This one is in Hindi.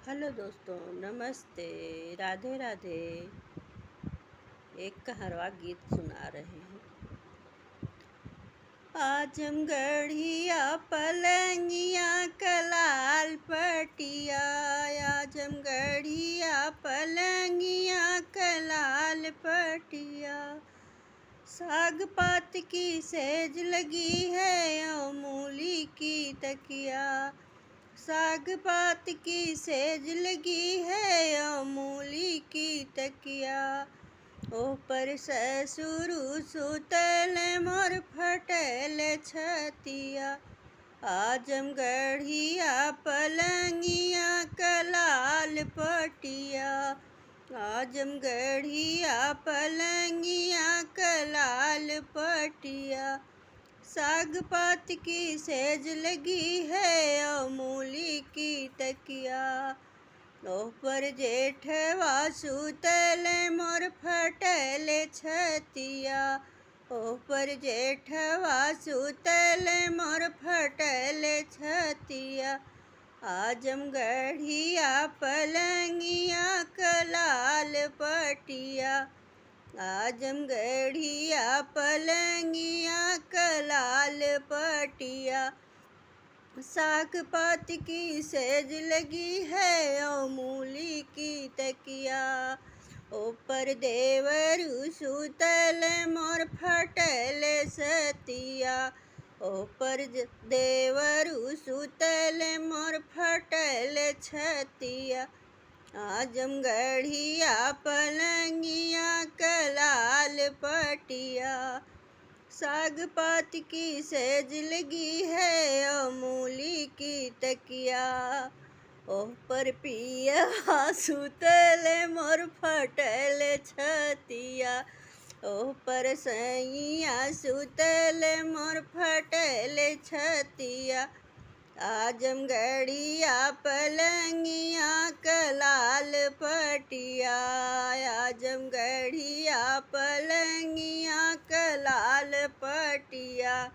हेलो दोस्तों, नमस्ते। राधे राधे। एक कहरवा गीत सुना रहे हैं। आजमगढ़िया पलंगिया कलाल पटिया, आजमगढ़िया पलंगिया कलाल पटिया। साग पात की सेज लगी है और मूली की तकिया, साग पात की सेज लगी है और मूली की तकिया। ऊपर ससुर सुतल मोर फटल छतिया, आजमगढ़िया पलंगिया कलाल पटिया, आजमगढ़िया पलंगिया कलाल पटिया। साग पात की सेज लगी है और मूली की तकिया। ऊपर जेठवा सुतल मोर फटल छतिया, ऊपर जेठवा सुतल मोर फटल छतिया। आजमगढ़िया पलंगिया कलाल पटिया, आजमगढ़िया पलंगिया कलाल पटिया। साग पात की सेज लगी है और मूली की तकिया। ऊपर देवरू सुतल मोर फटल सतिया, ऊपर देवरू सुतल मोर फटल छतिया। आजमगढ़िया पलंगिया कलाल पटिया। साग पात की सेज लगी है और मूली की तकिया। ऊपर पिया सुतल मोर फटल छतिया, ऊपर सैया सुतल मोर फटल छतिया। आजमगढ़िया पलंगिया कलाल पटिया, आजमगढ़िया पलंगिया कलाल पटिया।